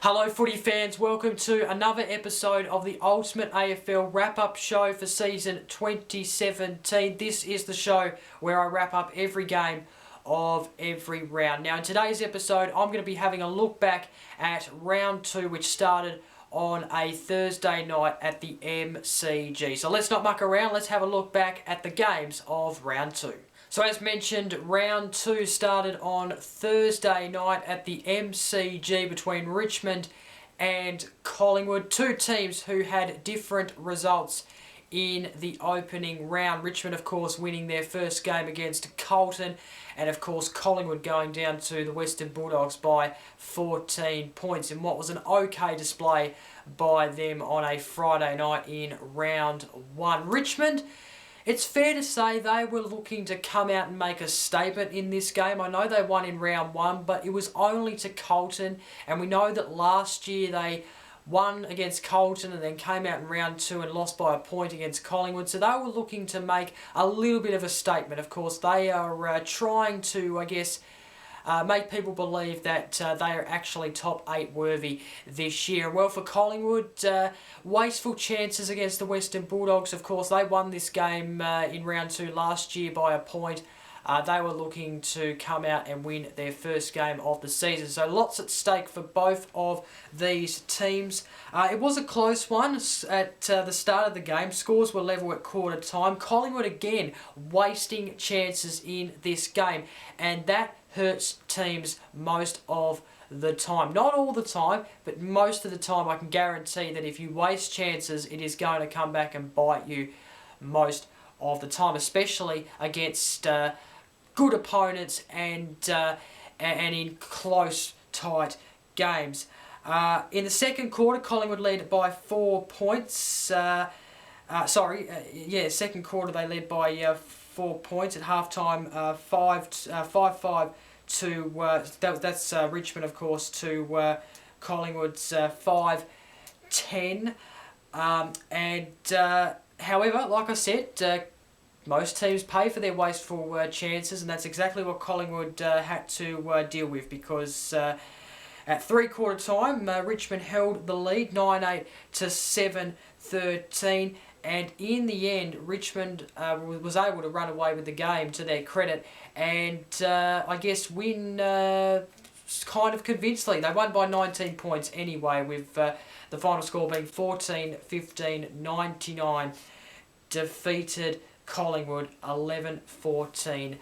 Hello footy fans, welcome to another episode of the Ultimate AFL wrap-up show for season 2017. This is the show where I wrap up every game of every round. Now in today's episode, I'm going to be having a look back at round 2, which started on a Thursday night at the MCG. So let's not muck around, let's have a look back at the games of round 2. So as mentioned, round 2 started on Thursday night at the MCG between Richmond and Collingwood. Two teams who had different results in the opening round. Richmond, of course, winning their first game against Carlton, and of course Collingwood going down to the Western Bulldogs by 14 points in what was an okay display by them on a Friday night in round 1. Richmond, it's fair to say they were looking to come out and make a statement in this game. I know they won in round 1, but it was only to Carlton, and we know that last year they won against Carlton and then came out in round 2 and lost by a point against Collingwood. So they were looking to make a little bit of a statement. Of course, they are trying to, make people believe that they are actually top 8 worthy this year. Well, for Collingwood, wasteful chances against the Western Bulldogs. Of course, they won this game in round 2 last year by a point. They were looking to come out and win their first game of the season. So lots at stake for both of these teams. It was a close one at the start of the game. Scores were level at quarter time. Collingwood again wasting chances in this game, and that hurts teams most of the time. Not all the time, but most of the time. I can guarantee that if you waste chances, it is going to come back and bite you most of the time, especially against good opponents and in close, tight games. In the second quarter, Collingwood led by 4 points. Second quarter they led by 4 points at halftime. 5-5 to that's Richmond, of course, to Collingwood's 5-10. However, like I said, most teams pay for their wasteful chances, and that's exactly what Collingwood had to deal with, because at three-quarter time, Richmond held the lead 9-8 to 7-13, and in the end, Richmond was able to run away with the game, to their credit, and win kind of convincingly. They won by 19 points anyway, with the final score being 14-15-99, defeated Collingwood 11-14-80.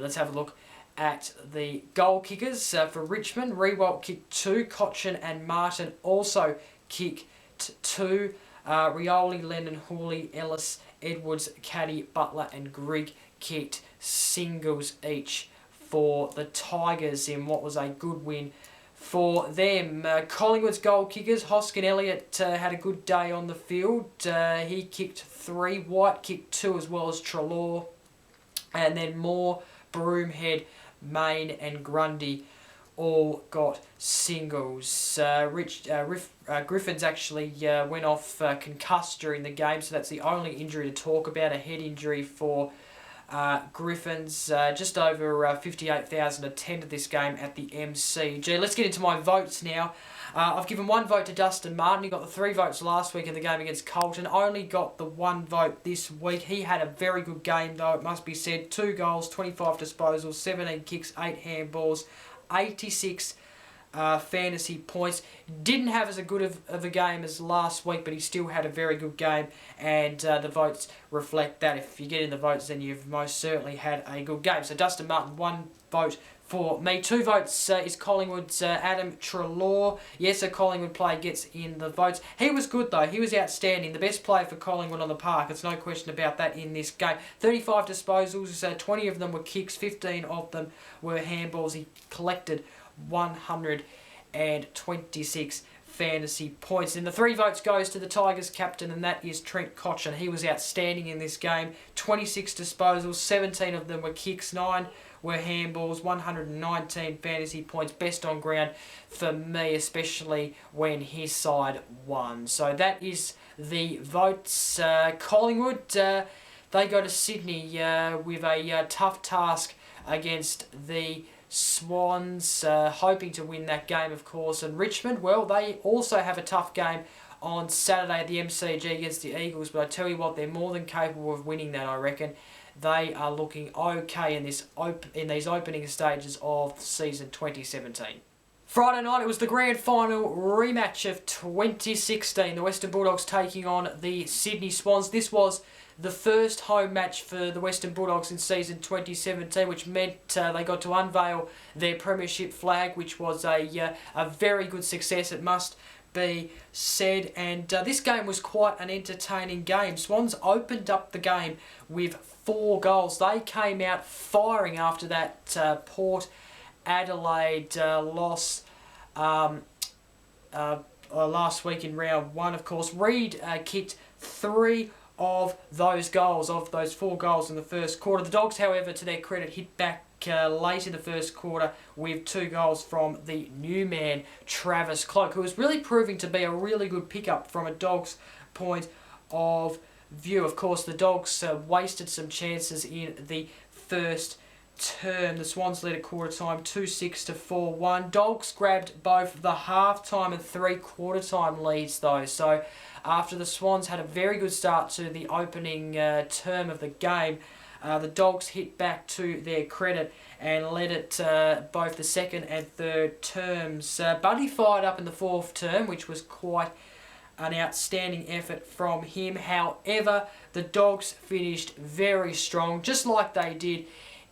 Let's have a look at the goal kickers for Richmond. Rewalt kicked 2. Cochin and Martin also kicked 2. Rioli, Lennon, Hooley, Ellis, Edwards, Caddy, Butler and Grigg kicked singles each for the Tigers in what was a good win for them. Collingwood's goal kickers, Hoskin Elliott had a good day on the field. He kicked 3. White kicked 2, as well as Treloar. And then Moore, Broomhead, Main and Grundy all got singles. Griffins actually went off concussed during the game, so that's the only injury to talk about, a head injury for Griffins. Just over 58,000 attended this game at the MCG. Let's get into my votes now. I've given 1 vote to Dustin Martin. He got the 3 votes last week in the game against Carlton. Only got the 1 vote this week. He had a very good game, though, it must be said. 2 goals, 25 disposals, 17 kicks, 8 handballs, 86 fantasy points. Didn't have as good of a game as last week, but he still had a very good game, and the votes reflect that. If you get in the votes, then you've most certainly had a good game. So Dustin Martin, 1 vote for me. 2 votes is Collingwood's Adam Treloar. Yes, a Collingwood player gets in the votes. He was good, though. He was outstanding. The best player for Collingwood on the park. It's no question about that in this game. 35 disposals, 20 of them were kicks, 15 of them were handballs. He collected 126 fantasy points. And the 3 votes goes to the Tigers captain, and that is Trent Cotchin. He was outstanding in this game. 26 disposals, 17 of them were kicks, 9 were handballs, 119 fantasy points, best on ground for me, especially when his side won. So that is the votes. Collingwood, they go to Sydney with a tough task against the Swans, hoping to win that game, of course. And Richmond, well, they also have a tough game on Saturday at the MCG against the Eagles, but I tell you what, they're more than capable of winning that, I reckon. They are looking okay in these opening stages of season 2017. Friday night, it was the grand final rematch of 2016. The Western Bulldogs taking on the Sydney Swans. This was the first home match for the Western Bulldogs in season 2017, which meant they got to unveil their premiership flag, which was a very good success, it must be said. And this game was quite an entertaining game. Swans opened up the game with 4 goals. They came out firing after that Port Adelaide loss last week in round 1, of course. Reid kicked 3 of those 4 goals in the first quarter. The Dogs, however, to their credit, hit back late in the first quarter with 2 goals from the new man, Travis Cloke, who was really proving to be a really good pickup from a Dogs point of view. Of course, the Dogs wasted some chances in the first term. The Swans led at quarter time 2-6 to 4-1. Dogs grabbed both the half-time and 3-quarter time leads though. So after the Swans had a very good start to the opening term of the game, the Dogs hit back to their credit and led it both the second and third terms. Buddy fired up in the 4th term, which was quite an outstanding effort from him. However, the Dogs finished very strong, just like they did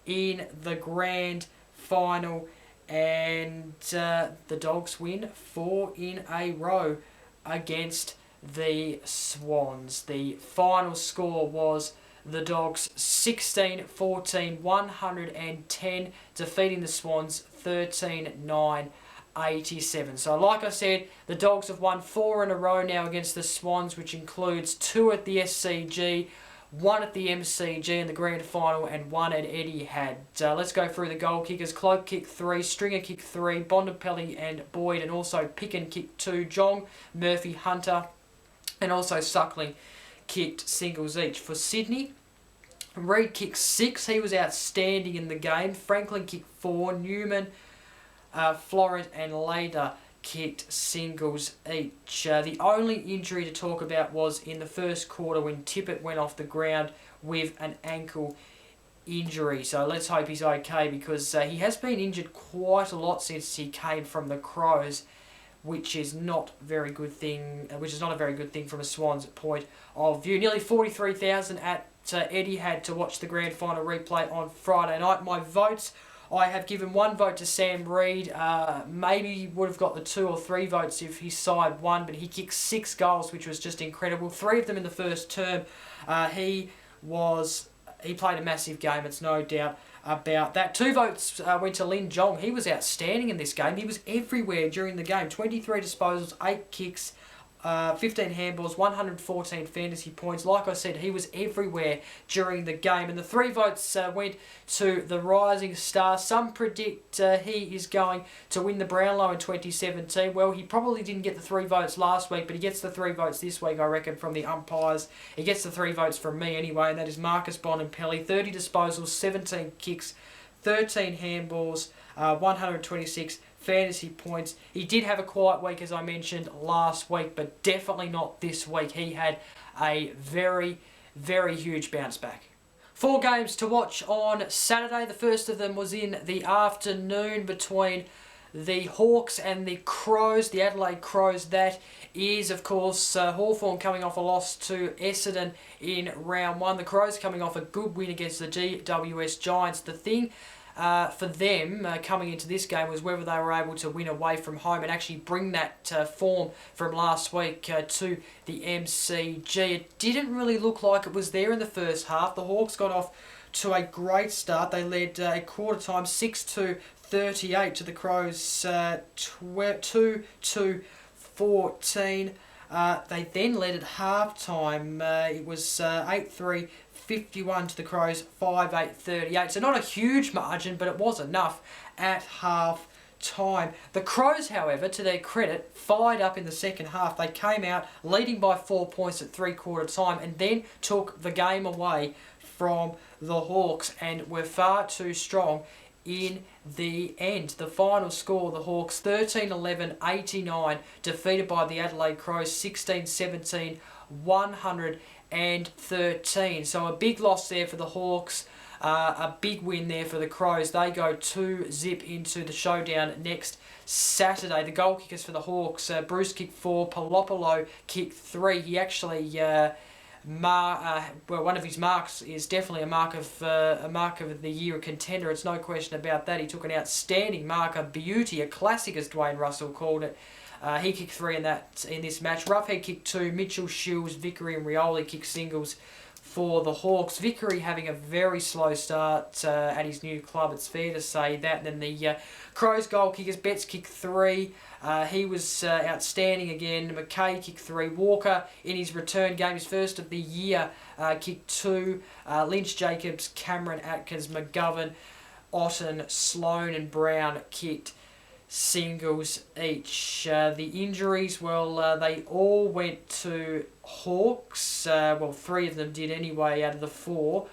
in the grand final, and the Dogs win 4 in a row against the Swans. The final score was the Dogs 16-14, 110, defeating the Swans 13-9, 87. So like I said, the Dogs have won 4 in a row now against the Swans, which includes 2 at the SCG, 1 at the MCG in the grand final, and 1 at Etihad. Let's go through the goal kickers. Cloke kicked 3, Stringer kicked 3, Bontempelli and Boyd, and also Picken kicked 2, Jong, Murphy, Hunter, and also Suckling kicked singles each. For Sydney, Reid kicked 6. He was outstanding in the game. Franklin kicked 4. Newman, Florent and Lader kicked singles each. The only injury to talk about was in the first quarter when Tippett went off the ground with an ankle injury. So let's hope he's okay, because he has been injured quite a lot since he came from the Crows, which is not a very good thing from a Swans point of view. Nearly 43,000 at Etihad to watch the grand final replay on Friday night. My votes, I have given 1 vote to Sam Reid. Maybe would have got the 2 or 3 votes if his side won, but he kicked 6 goals, which was just incredible. 3 of them in the first term. He played a massive game, it's no doubt about that. 2 votes went to Lin Jong. He was outstanding in this game. He was everywhere during the game. 23 disposals, 8 kicks, 15 handballs, 114 fantasy points. Like I said, he was everywhere during the game. And the 3 votes went to the rising star. Some predict he is going to win the Brownlow in 2017. Well, he probably didn't get the 3 votes last week, but he gets the 3 votes this week, I reckon, from the umpires. He gets the 3 votes from me anyway, and that is Marcus Bontempelli. 30 disposals, 17 kicks, 13 handballs, 126 fantasy points. He did have a quiet week, as I mentioned last week, but definitely not this week. He had a very, very huge bounce back. 4 games to watch on Saturday. The first of them was in the afternoon between the Hawks and the Crows, the Adelaide Crows. That is, of course, Hawthorn coming off a loss to Essendon in round 1. The Crows coming off a good win against the GWS Giants. The thing for them coming into this game was whether they were able to win away from home and actually bring that form from last week to the MCG. It didn't really look like it was there in the first half. The Hawks got off to a great start. They led at quarter time 6-2 38 to the Crows, 2-14. They then led at half-time. It was 8-3, 51 to the Crows, 5-8, 38. So not a huge margin, but it was enough at half-time. The Crows, however, to their credit, fired up in the second half. They came out leading by 4 points at three-quarter time and then took the game away from the Hawks and were far too strong in the end. The final score, the Hawks 13-11-89, defeated by the Adelaide Crows 16-17, 113. So a big loss there for the Hawks, a big win there for the Crows. They go 2-zip into the showdown next Saturday. The goal kickers for the Hawks, Bruce kicked 4, Palopolo kicked 3. He actually one of his marks is definitely a mark of the year contender. It's no question about that. He took an outstanding mark, a beauty, a classic as Dwayne Russell called it. He kicked 3 in this match. Roughhead kicked 2. Mitchell, Shields, Vickery and Rioli kicked singles for the Hawks. Vickery having a very slow start at his new club, it's fair to say that. And then the Crows goal kickers, Betts kicked 3. He was outstanding again. McKay kicked 3. Walker in his return game, his first of the year, kicked 2. Lynch, Jacobs, Cameron, Atkins, McGovern, Otten, Sloan and Brown kicked singles each. The injuries, well, they all went to Hawks. Well, 3 of them did anyway out of the 4.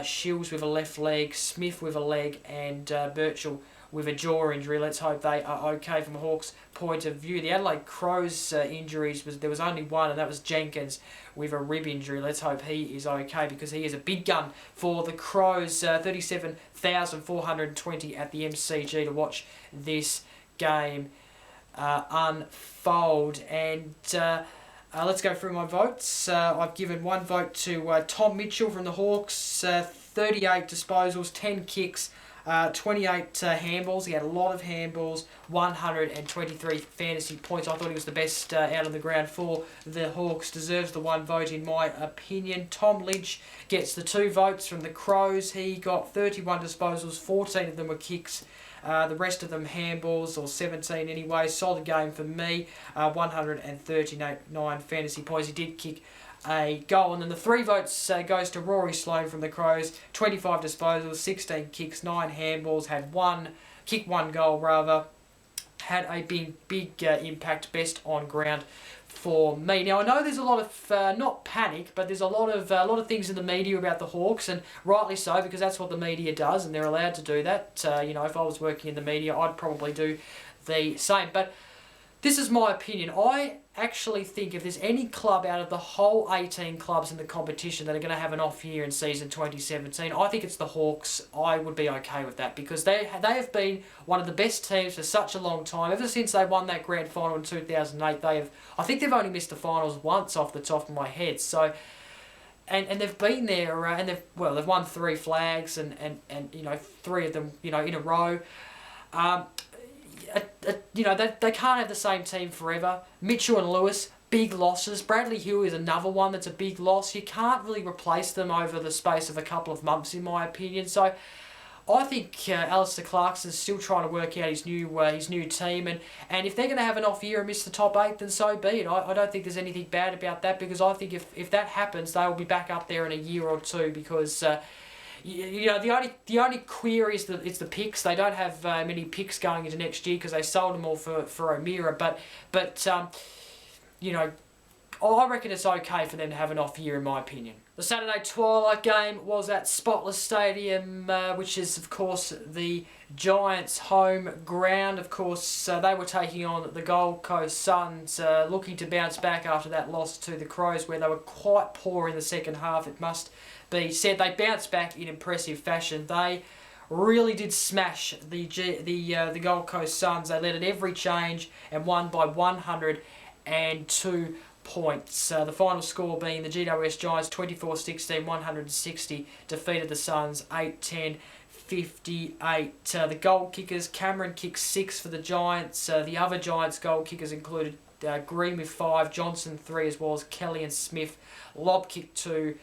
Shields with a left leg, Smith with a leg, and Birchall with a jaw injury. Let's hope they are okay from a Hawks point of view. The Adelaide Crows injuries, there was only one, and that was Jenkins with a rib injury. Let's hope he is okay because he is a big gun for the Crows. 37,420 at the MCG to watch this game unfold. And let's go through my votes. I've given 1 vote to Tom Mitchell from the Hawks, 38 disposals, 10 kicks, 28 handballs. He had a lot of handballs, 123 fantasy points. I thought he was the best out on the ground for the Hawks. Deserves the 1 vote in my opinion. Tom Lynch gets the 2 votes from the Crows. He got 31 disposals, 14 of them were kicks. The rest of them handballs, or 17 anyway. Solid game for me. 139 fantasy points. He did kick a goal. And then the 3 votes goes to Rory Sloane from the Crows. 25 disposals, 16 kicks, 9 handballs. Had 1 goal rather. Had a big impact, best on ground for me. Now I know there's a lot of not panic, but there's a lot of things in the media about the Hawks, and rightly so, because that's what the media does, and they're allowed to do that. You know, if I was working in the media, I'd probably do the same. But this is my opinion. I actually think if there's any club out of the whole 18 clubs in the competition that are going to have an off year in season 2017, I think it's the Hawks. I would be okay with that because they have been one of the best teams for such a long time. Ever since they won that grand final in 2008, I think they've only missed the finals once off the top of my head. So, and they've been there, and they've won 3 flags, and you know, 3 of them, you know, in a row. You know, they can't have the same team forever. Mitchell and Lewis, big losses. Bradley Hill is another one that's a big loss. You can't really replace them over the space of a couple of months, in my opinion. So I think Alistair Clarkson's still trying to work out his new team, and if they're going to have an off year and miss the top 8, then so be it. I don't think there's anything bad about that, because I think if that happens, they will be back up there in a year or two, because you know, the only query is it's the picks. They don't have many picks going into next year because they sold them all for O'Meara. But you know, I reckon it's okay for them to have an off year, in my opinion. The Saturday twilight game was at Spotless Stadium, which is, of course, the Giants' home ground. Of course, they were taking on the Gold Coast Suns, looking to bounce back after that loss to the Crows, where they were quite poor in the second half, it must be said. They bounced back in impressive fashion. They really did smash the Gold Coast Suns. They led at every change and won by 102 points. The final score being the GWS Giants 24-16, 160, defeated the Suns 8-10, 58. The goal kickers, Cameron kicked 6 for the Giants. The other Giants goal kickers included Green with 5, Johnson 3, as well as Kelly and Smith. Lobb kicked 2.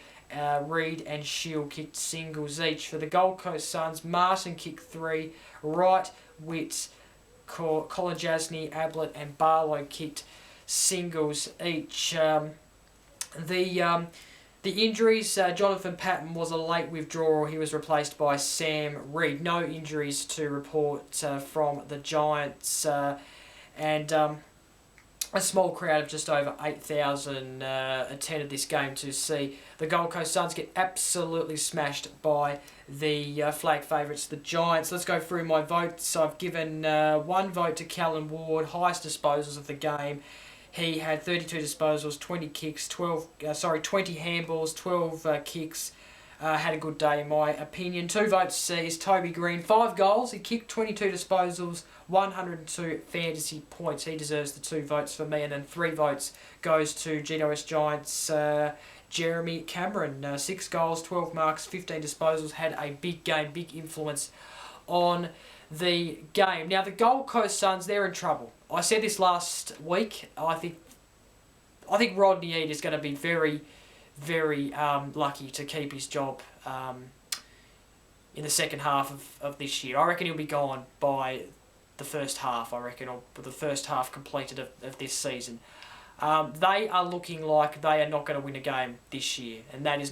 Reed and Shield kicked singles each. For the Gold Coast Suns, Martin kicked 3, Wright Witt, Colin Jasny, Ablett and Barlow kicked singles each. The injuries, Jonathan Patton was a late withdrawal. He was replaced by Sam Reid. No injuries to report from the Giants. And a small crowd of just over 8,000 attended this game to see the Gold Coast Suns get absolutely smashed by the flag favourites, the Giants. Let's go through my votes. I've given one vote to Callan Ward, highest disposals of the game. He had 32 disposals, 20 kicks, 20 handballs, 12 kicks. Had a good day in my opinion. 2 votes is Toby Green, 5 goals. He kicked 22 disposals, 102 fantasy points. He deserves the 2 votes for me. And then 3 votes goes to GWS Giants, Jeremy Cameron. 6 goals, 12 marks, 15 disposals. Had a big game, big influence on the game. Now the Gold Coast Suns, they're in trouble. I said this last week. I think Rodney Eade is going to be very lucky to keep his job in the second half of this year. I reckon he'll be gone by the first half. or the first half completed of this season. They are looking like they are not going to win a game this year, and that's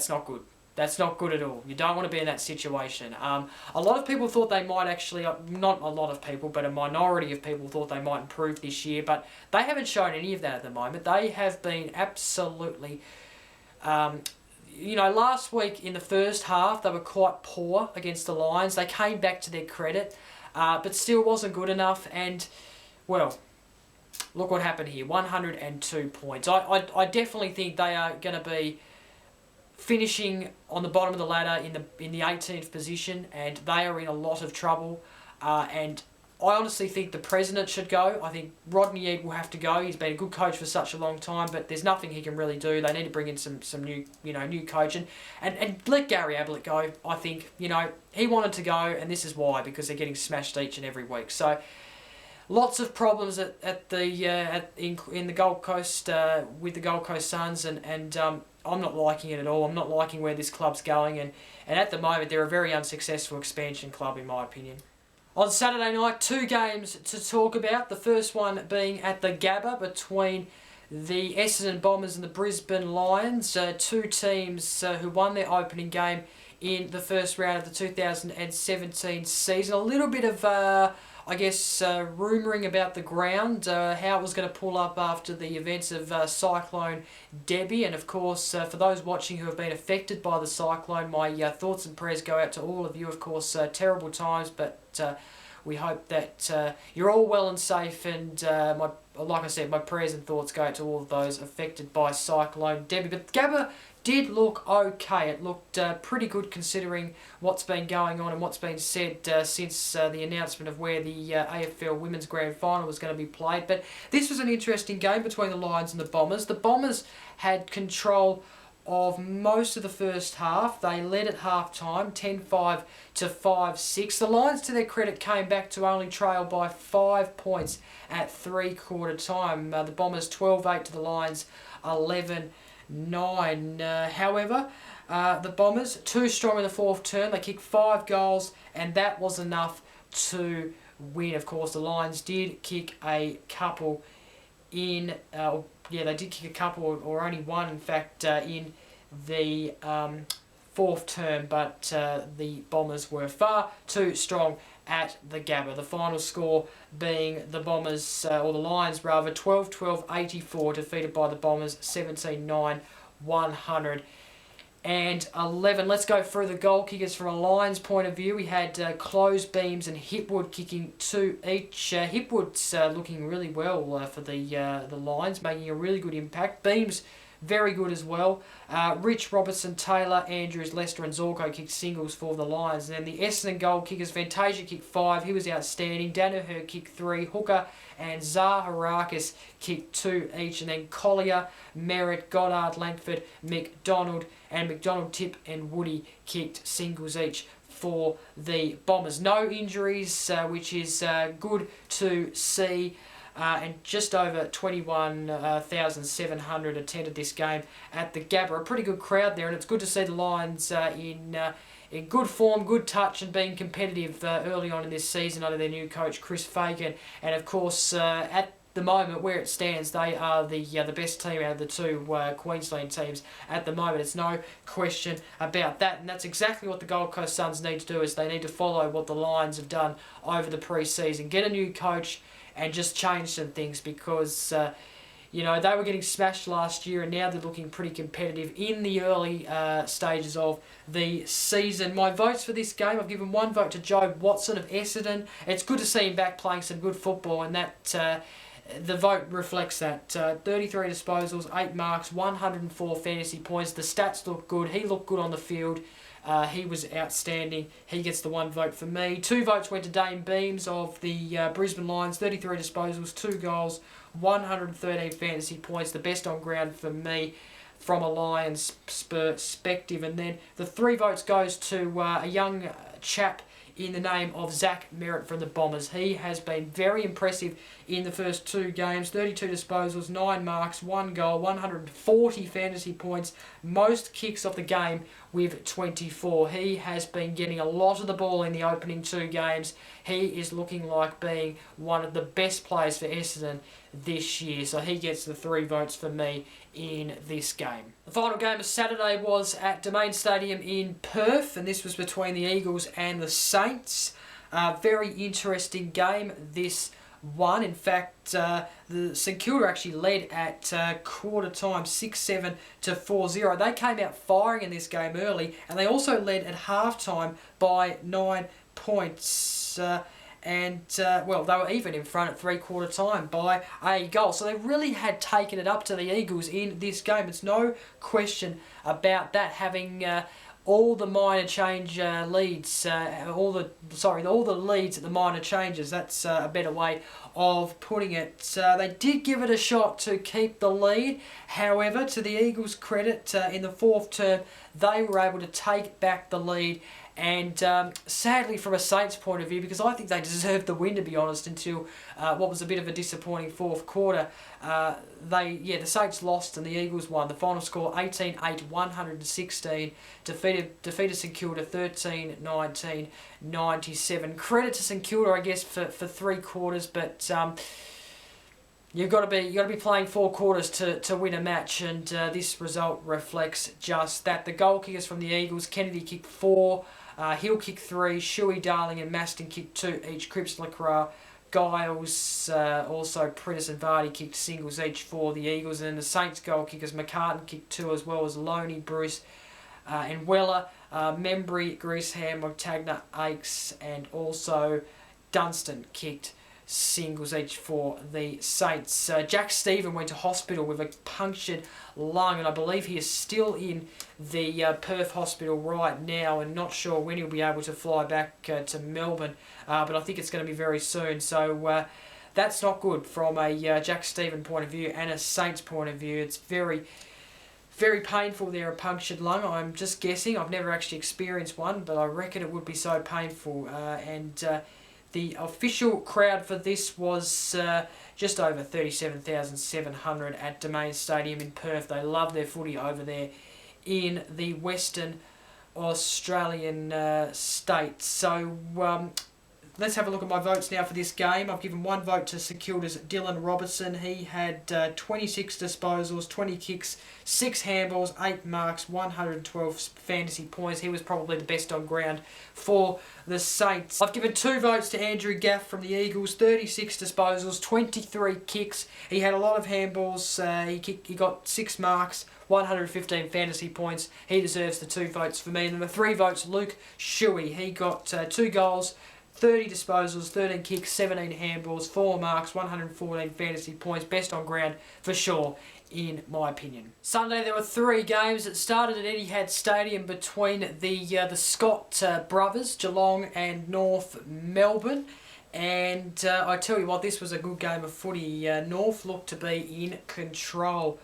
not good. That's not good at all. You don't want to be in that situation. A lot of people thought they might actually, not a lot of people, but a minority of people thought they might improve this year, but they haven't shown any of that at the moment. They have been absolutely, last week in the first half, they were quite poor against the Lions. They came back to their credit, but still wasn't good enough, and, well, look what happened here, 102 points. I definitely think they are going to be finishing on the bottom of the ladder in the 18th position, and they are in a lot of trouble. And I honestly think the president should go. I think Rodney Eade will have to go. He's been a good coach for such a long time, but there's nothing he can really do. They need to bring in some new coach and let Gary Ablett go. I think he wanted to go, and this is why, because they're getting smashed each and every week. So lots of problems in the Gold Coast with the Gold Coast Suns, and I'm not liking it at all. I'm not liking where this club's going, and at the moment they're a very unsuccessful expansion club in my opinion. On Saturday night, 2 games to talk about. The first one being at the Gabba between the Essendon Bombers and the Brisbane Lions. 2 teams who won their opening game in the first round of the 2017 season. A little bit of rumouring about the ground, how it was going to pull up after the events of Cyclone Debbie. And of course, for those watching who have been affected by the cyclone, my thoughts and prayers go out to all of you. Of course, terrible times, but we hope that you're all well and safe. And like I said, my prayers and thoughts go out to all of those affected by Cyclone Debbie. But Gabba did look okay. It looked pretty good considering what's been going on and what's been said since the announcement of where the AFL Women's Grand Final was going to be played. But this was an interesting game between the Lions and the Bombers. The Bombers had control of most of the first half. They led at half-time, 10-5 to 5-6. The Lions, to their credit, came back to only trail by 5 points at three-quarter time. The Bombers 12-8 to the Lions, 11-9. However, the Bombers, too strong in the fourth term. They kicked 5 goals, and that was enough to win. Of course, the Lions did kick a couple in... they did kick a couple, or only one, in fact, in the fourth term, but the Bombers were far too strong at the Gabba. The final score being the Bombers, or the Lions rather, 12-12-84, defeated by the Bombers, 17-9, 111. Let's go through the goal kickers from a Lions point of view. We had Close, Beams and Hipwood kicking 2 each. Hipwood's looking really well for the Lions, making a really good impact. Beams very good as well. Rich, Robertson, Taylor, Andrews, Lester and Zorko kicked singles for the Lions. And then the Essendon goal kickers, Fantasia kicked 5. He was outstanding. Danaher kicked 3. Hooker and Zaharakis kicked 2 each. And then Collier, Merritt, Goddard, Langford, McDonald, Tip and Woody kicked singles each for the Bombers. No injuries, which is good to see. And just over 21,700 attended this game at the Gabba. A pretty good crowd there, and it's good to see the Lions in in good form, good touch, and being competitive early on in this season under their new coach Chris Fagan. And of course, at the moment where it stands, they are the best team out of the two Queensland teams at the moment. There's no question about that, and that's exactly what the Gold Coast Suns need to do. Is they need to follow what the Lions have done over the pre-season, get a new coach, and just change some things, because you know, they were getting smashed last year, and now they're looking pretty competitive in the early stages of the season. My votes for this game, I've given one vote to Joe Watson of Essendon. It's good to see him back playing some good football, and that the vote reflects that. 33 disposals, 8 marks, 104 fantasy points. The stats look good. He looked good on the field. He was outstanding. He gets the one vote for me. 2 votes went to Dane Beams of the Brisbane Lions. 33 disposals, 2 goals, 113 fantasy points. The best on ground for me from a Lions perspective. And then the 3 votes goes to a young chap in the name of Zach Merritt from the Bombers. He has been very impressive in the first 2 games. 32 disposals, 9 marks, 1 goal, 140 fantasy points, most kicks of the game with 24. He has been getting a lot of the ball in the opening 2 games. He is looking like being one of the best players for Essendon this year. So he gets the 3 votes for me in this game. The final game of Saturday was at Domain Stadium in Perth, and this was between the Eagles and the Saints. Very interesting game, this one. In fact, the St Kilda actually led at quarter time, 6-7 to 4-0. They came out firing in this game early, and they also led at half time by 9 points. Well, they were even in front at 3/4 time by a goal. So they really had taken it up to the Eagles in this game. It's no question about that, having all the minor change leads, all the leads at the minor changes. That's a better way of putting it. They did give it a shot to keep the lead. However, to the Eagles' credit, in the 4th term, they were able to take back the lead. And sadly, from a Saints point of view, because I think they deserved the win, to be honest, until what was a bit of a disappointing 4th quarter, the Saints lost and the Eagles won. The final score 18-8, 116, defeated St Kilda 13-19, 97. Credit to St Kilda, I guess, for 3 quarters, but you've got to be playing 4 quarters to win a match, and this result reflects just that. The goal kickers from the Eagles, Kennedy kicked 4, Hill kicked 3, Shuey, Darling and Maston kicked 2 each. Cripps, Lacroix, Giles, also Prentice and Vardy kicked singles each for the Eagles. And then the Saints goal kickers, McCartan kicked 2, as well as Loney, Bruce and Weller, Membry, Greasham, Montagna, Aikes, and also Dunstan kicked singles each for the Saints. Jack Stephen went to hospital with a punctured lung, and I believe he is still in the Perth hospital right now, and not sure when he'll be able to fly back to Melbourne, but I think it's going to be very soon. So that's not good from a Jack Stephen point of view and a Saints point of view. It's very, very painful there, a punctured lung. I'm just guessing. I've never actually experienced one, but I reckon it would be so painful. The official crowd for this was just over 37,700 at Domain Stadium in Perth. They love their footy over there in the Western Australian states. So let's have a look at my votes now for this game. I've given 1 vote to St Kilda's Dylan Robertson. He had 26 disposals, 20 kicks, 6 handballs, 8 marks, 112 fantasy points. He was probably the best on ground for the Saints. I've given 2 votes to Andrew Gaff from the Eagles. 36 disposals, 23 kicks. He had a lot of handballs. He got 6 marks, 115 fantasy points. He deserves the 2 votes for me. And then the 3 votes, Luke Shuey. He got 2 goals, 30 disposals, 13 kicks, 17 handballs, 4 marks, 114 fantasy points. Best on ground for sure, in my opinion. Sunday there were 3 games. It started at Etihad Stadium between the Scott brothers, Geelong and North Melbourne. And I tell you what, this was a good game of footy. North looked to be in control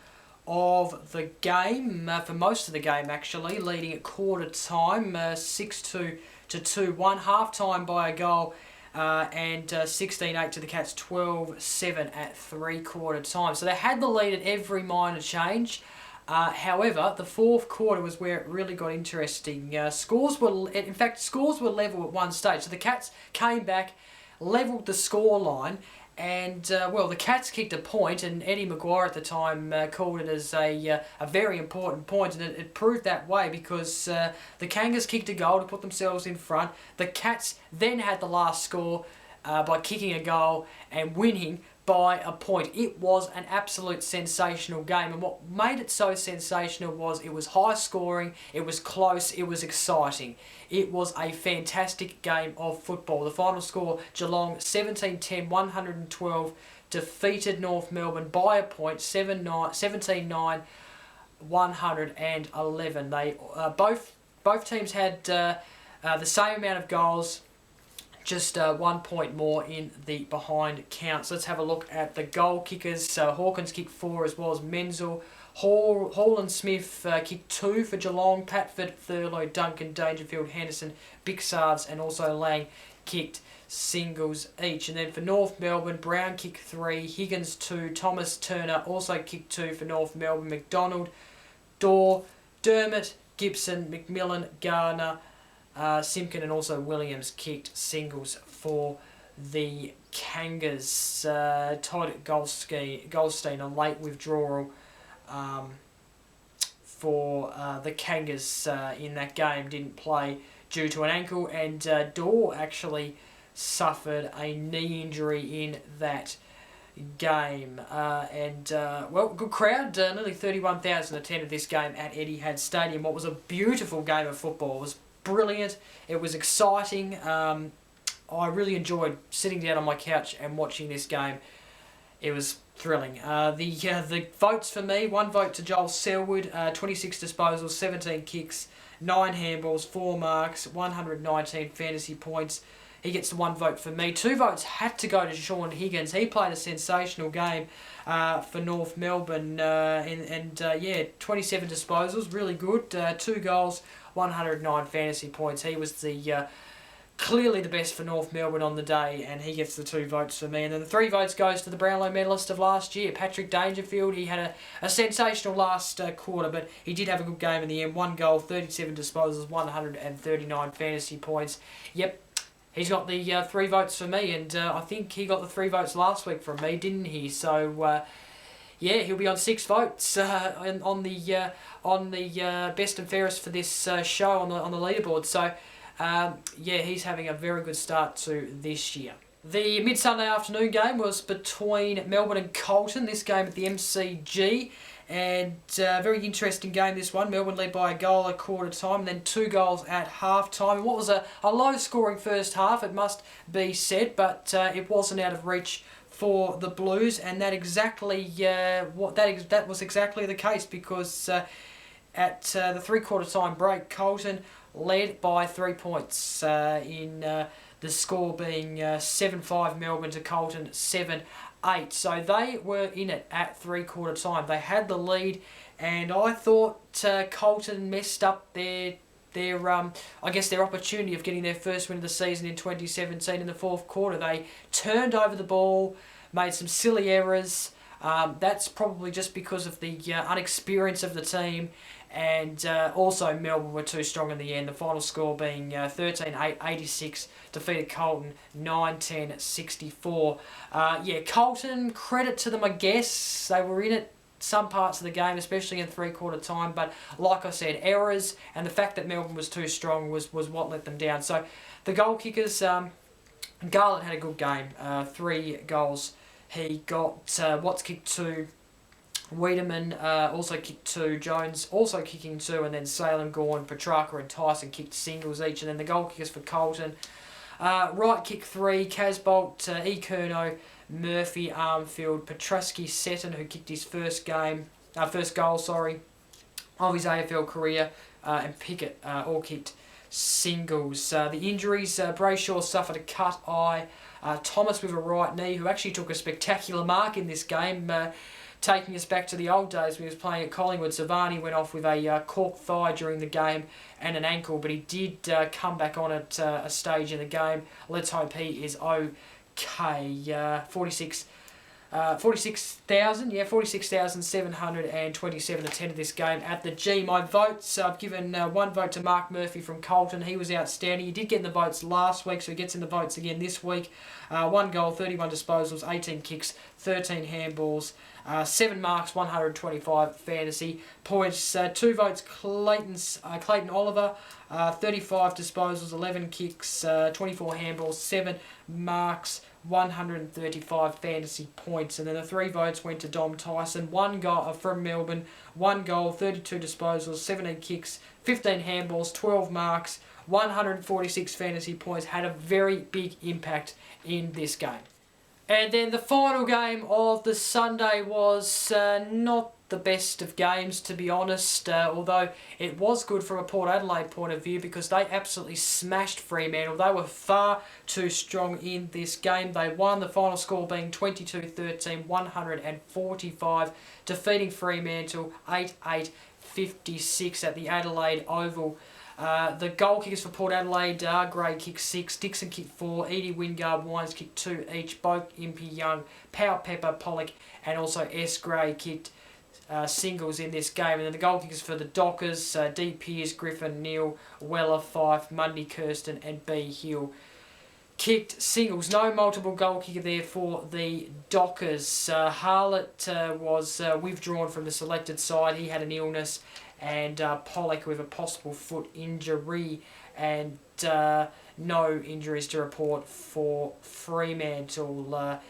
of the game, for most of the game actually, leading at quarter time, 6-2 to 2-1, half time by a goal, and 16-8 to the Cats, 12-7 at 3/4 time. So they had the lead at every minor change, However, the fourth quarter was where it really got interesting. Scores were level at one stage. So the Cats came back, levelled the score line, and the Cats kicked a point, and Eddie Maguire at the time called it as a very important point, and it proved that way because the Kangas kicked a goal to put themselves in front. The Cats then had the last score by kicking a goal and winning by a point. It was an absolute sensational game, and what made it so sensational was it was high scoring, it was close, it was exciting. It was a fantastic game of football. The final score, Geelong 17-10, 112, defeated North Melbourne by a point, 17-9, 111. They both teams had the same amount of goals, just 1 point more in the behind counts. Let's have a look at the goal kickers. Hawkins kicked 4 as well as Menzel. Hall and Smith kicked 2 for Geelong. Patford, Thurlow, Duncan, Dangerfield, Henderson, Bixards and also Lang kicked singles each. And then for North Melbourne, Brown kicked 3, Higgins 2, Thomas Turner also kicked 2 for North Melbourne, McDonald, Dorr, Dermott, Gibson, McMillan, Gardner, Simpkin and also Williams kicked singles for the Kangas. Todd Goldstein, a late withdrawal for the Kangas in that game, didn't play due to an ankle, and Dorr actually suffered a knee injury in that game. Good crowd, nearly 31,000 attended this game at Etihad Stadium. What was a beautiful game of football. It was brilliant. It was exciting. I really enjoyed sitting down on my couch and watching this game. It was thrilling. The votes for me: 1 vote to Joel Selwood, 26 disposals, 17 kicks, 9 handballs, 4 marks, 119 fantasy points. He gets the 1 vote for me. 2 votes had to go to Sean Higgins. He played a sensational game for North Melbourne, 27 disposals, really good. 2 goals, 109 fantasy points. He was clearly the best for North Melbourne on the day, and he gets the 2 votes for me. And then the 3 votes goes to the Brownlow medalist of last year, Patrick Dangerfield. He had a sensational last quarter, but he did have a good game in the end. 1 goal, 37 disposals, 139 fantasy points. Yep. He's got the 3 votes for me, and I think he got the 3 votes last week from me, didn't he? So, he'll be on 6 votes on the best and fairest for this show on the leaderboard. So, he's having a very good start to this year. The mid-Sunday afternoon game was between Melbourne and Carlton, this game at the MCG. And very interesting game, this one. Melbourne led by a goal at quarter time and then 2 goals at half time. And what was a low-scoring first half, it must be said, but it wasn't out of reach for the Blues, and that was exactly the case, because at the 3/4 time break, Carlton led by 3 points in the score being 7-5 Melbourne to Carlton 7-8. So they were in it at 3/4 time. They had the lead, and I thought Carlton messed up their opportunity of getting their first win of the season in 2017 in the 4th quarter. They turned over the ball, made some silly errors. That's probably just because of the inexperience of the team, and also Melbourne were too strong in the end. The final score being 13-8, 86, defeated Carlton 9-10, 64. Carlton, credit to them, I guess. They were in it some parts of the game, especially in 3/4 time, but like I said, errors and the fact that Melbourne was too strong was what let them down. So the goal kickers, Garland had a good game, 3 goals. He got Watts kicked 2, Wiedemann also kicked 2, Jones also kicking 2, and then Salem, Gorn, Petrarca and Tyson kicked singles each. And then the goal kickers for Carlton, Wright kicked 3, Casbolt, Kerno, Murphy, Armfield, Petrusky, Seton, who kicked his first goal of his AFL career, and Pickett all kicked singles. The injuries, Brayshaw suffered a cut eye, Thomas with a right knee, who actually took a spectacular mark in this game, taking us back to the old days when he was playing at Collingwood. Savani went off with a cork thigh during the game and an ankle, but he did come back on at a stage in the game. Let's hope he is okay. 46 46,000, yeah, 46,727 attended this game at the G. My votes, I've given 1 vote to Mark Murphy from Colton. He was outstanding. He did get in the votes last week, so he gets in the votes again this week. 1 goal, 31 disposals, 18 kicks, 13 handballs, 7 marks, 125 fantasy points. 2 votes, Clayton Oliver, 35 disposals, 11 kicks, 24 handballs, 7 marks, 135 fantasy points. And then the 3 votes went to Dom Tyson, 1 goal from Melbourne, 1 goal, 32 disposals, 17 kicks, 15 handballs, 12 marks, 146 fantasy points. Had a very big impact in this game. And then the final game of the Sunday was not the best of games, to be honest, although it was good from a Port Adelaide point of view because they absolutely smashed Fremantle. They were far too strong in this game. They won, the final score being 22-13, 145, defeating Fremantle 8-8-56 at the Adelaide Oval. The goal kickers for Port Adelaide, Gray kicked 6, Dixon kicked 4, Edie Wingard, Wines kicked 2 each, both Impey Young, Power Pepper, Pollock, and also S. Gray kicked singles in this game. And then the goal kickers for the Dockers, D. Pearce, Griffin, Neal, Weller, Fife, Mundy, Kirsten, and B. Hill kicked singles. No multiple goal kicker there for the Dockers. Harlett was withdrawn from the selected side. He had an illness. And Pollock with a possible foot injury, and no injuries to report for Fremantle.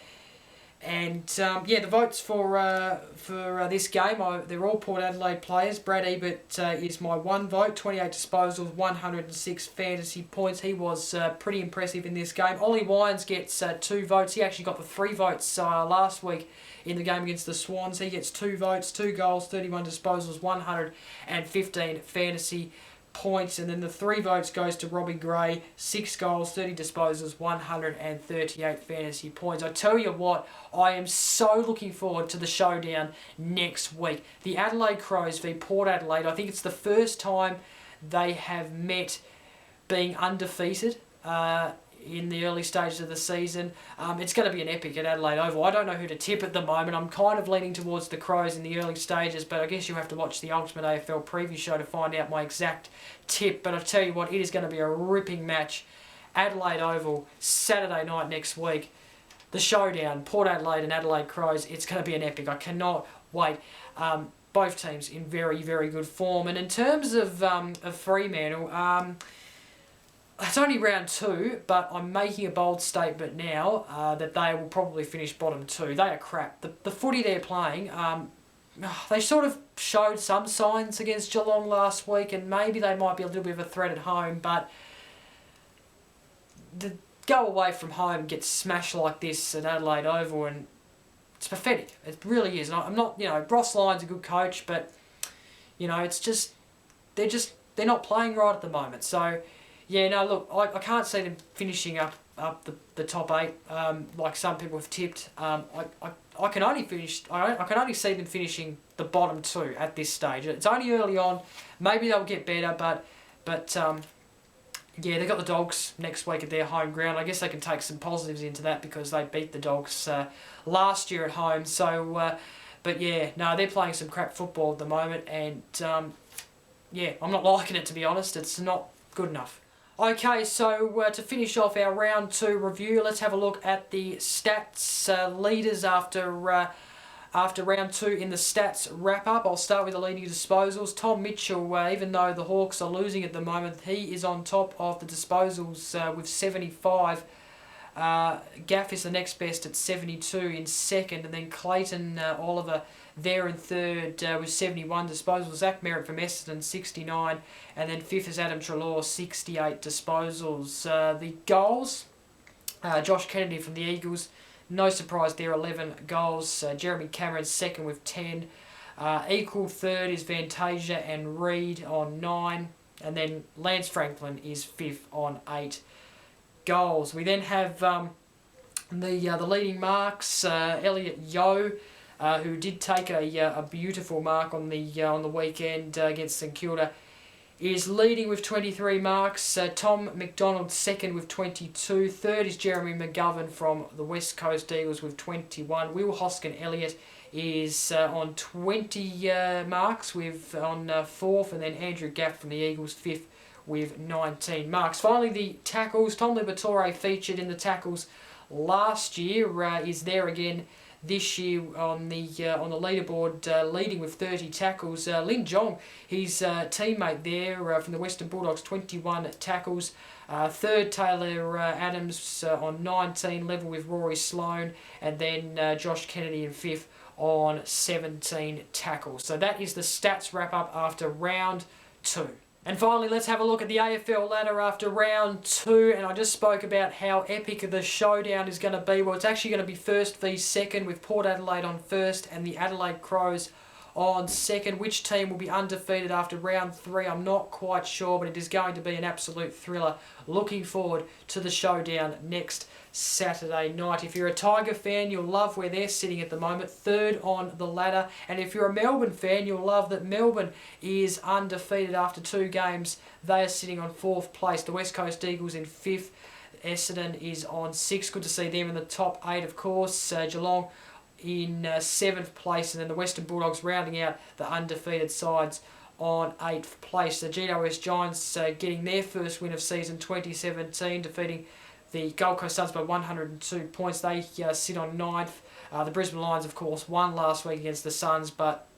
The votes for this game, they're all Port Adelaide players. Brad Ebert is my 1 vote, 28 disposals, 106 fantasy points. He was pretty impressive in this game. Ollie Wines gets 2 votes. He actually got the 3 votes last week in the game against the Swans. He gets 2 votes, 2 goals, 31 disposals, 115 fantasy points. And then the 3 votes goes to Robbie Gray, 6 goals, 30 disposals, 138 fantasy points. I tell you what, I am so looking forward to the showdown next week. The Adelaide Crows v Port Adelaide. I think it's the first time they have met being undefeated in the early stages of the season. It's going to be an epic at Adelaide Oval. I don't know who to tip at the moment. I'm kind of leaning towards the Crows in the early stages, but I guess you'll have to watch the Ultimate AFL preview show to find out my exact tip. But I tell you what, it is going to be a ripping match. Adelaide Oval, Saturday night next week. The showdown, Port Adelaide and Adelaide Crows. It's going to be an epic. I cannot wait. Both teams in very, very good form. And in terms of Fremantle, it's only round 2, but I'm making a bold statement now that they will probably finish bottom 2. They are crap. The footy they're playing, they sort of showed some signs against Geelong last week, and maybe they might be a little bit of a threat at home, but to go away from home and get smashed like this at Adelaide Oval, and it's pathetic. It really is. And I'm not, Ross Lyon's a good coach, but, it's just, they're not playing right at the moment. So, yeah, no, look, I can't see them finishing up the top 8 like some people have tipped. I can only see them finishing the bottom 2 at this stage. It's only early on. Maybe they'll get better, but yeah, they've got the Dogs next week at their home ground. I guess they can take some positives into that because they beat the Dogs last year at home. So, but yeah, no, they're playing some crap football at the moment, and yeah, I'm not liking it, to be honest. It's not good enough. Okay, so to finish off our round 2 review, let's have a look at the stats leaders after round 2 in the stats wrap-up. I'll start with the leading disposals. Tom Mitchell, even though the Hawks are losing at the moment, he is on top of the disposals with 75. Gaff is the next best at 72 in second, and then Clayton Oliver there in third with 71 disposals. Zach Merritt from Essendon, 69, and then fifth is Adam Treloar, 68 disposals. The goals, Josh Kennedy from the Eagles, no surprise there, 11 goals. Jeremy Cameron second with 10. Equal third is Fantasia and Reid on 9, and then Lance Franklin is fifth on 8 goals. We then have the leading marks, Elliot Yeo, who did take a beautiful mark on the weekend against St Kilda. is leading with 23 marks. Tom McDonald second with 22. Third is Jeremy McGovern from the West Coast Eagles with 21. Will Hoskin-Elliott is on 20 marks on fourth, and then Andrew Gaff from the Eagles fifth with 19 marks. Finally, the tackles. Tom Liberatore featured in the tackles last year, is there again this year on the leaderboard, leading with 30 tackles. Lin Jong, his teammate there from the Western Bulldogs, 21 tackles. Third, Taylor Adams on 19, level with Rory Sloane, and then Josh Kennedy in fifth on 17 tackles. So that is the stats wrap up after round 2. And finally, let's have a look at the AFL ladder after round 2. And I just spoke about how epic the showdown is going to be. Well, it's actually going to be first v second, with Port Adelaide on first and the Adelaide Crows on second. Which team will be undefeated after round 3, I'm not quite sure, but it is going to be an absolute thriller. Looking forward to the showdown next Saturday night. If you're a Tiger fan, you'll love where they're sitting at the moment, third on the ladder. And if you're a Melbourne fan, you'll love that Melbourne is undefeated after 2 games. They are sitting on 4th place. The West Coast Eagles in 5th. Essendon is on 6th. Good to see them in the top 8, of course. Geelong in 7th place, and then the Western Bulldogs rounding out the undefeated sides on 8th place. The GWS Giants getting their first win of season 2017, defeating the Gold Coast Suns by 102 points. They sit on 9th. The Brisbane Lions, of course, won last week against the Suns, but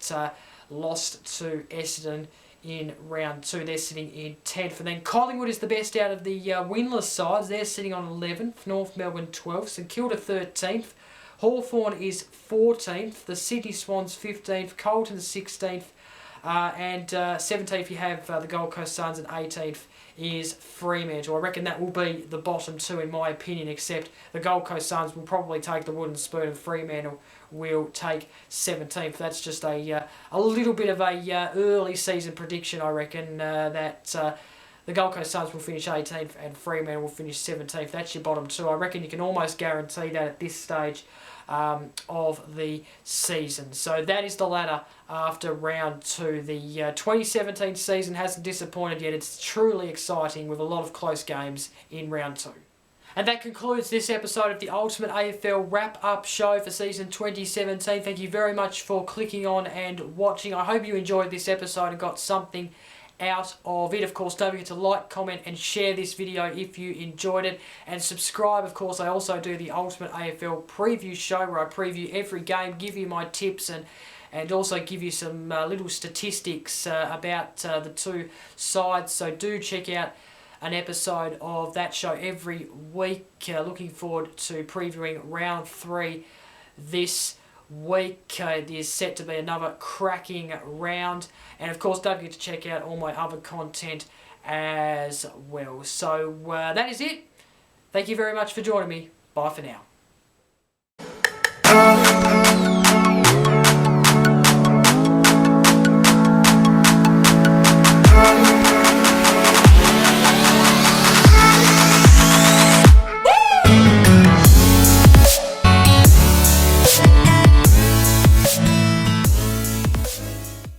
lost to Essendon in round 2. They're sitting in 10th. And then Collingwood is the best out of the winless sides. They're sitting on 11th. North Melbourne 12th. St Kilda 13th. Hawthorn is 14th. The Sydney Swans 15th. Carlton 16th. And 17th you have the Gold Coast Suns, and 18th is Fremantle. I reckon that will be the bottom 2 in my opinion, except the Gold Coast Suns will probably take the wooden spoon and Fremantle will take 17th. That's just a little bit of a early season prediction, I reckon, that the Gold Coast Suns will finish 18th and Fremantle will finish 17th. That's your bottom 2. I reckon you can almost guarantee that at this stage of the season. So that is the ladder after round 2. The 2017 season hasn't disappointed yet. It's truly exciting with a lot of close games in round 2. And that concludes this episode of the Ultimate AFL Wrap-Up Show for season 2017. Thank you very much for clicking on and watching. I hope you enjoyed this episode and got something out of it. Of course, don't forget to like, comment and share this video if you enjoyed it, and subscribe. Of course, I also do the Ultimate AFL Preview Show where I preview every game, give you my tips, and also give you some little statistics about the 2 sides. So do check out an episode of that show every week. Looking forward to previewing round 3 this week. It is set to be another cracking round, and of course don't forget to check out all my other content as well. So that is it. Thank you very much for joining me. Bye for now.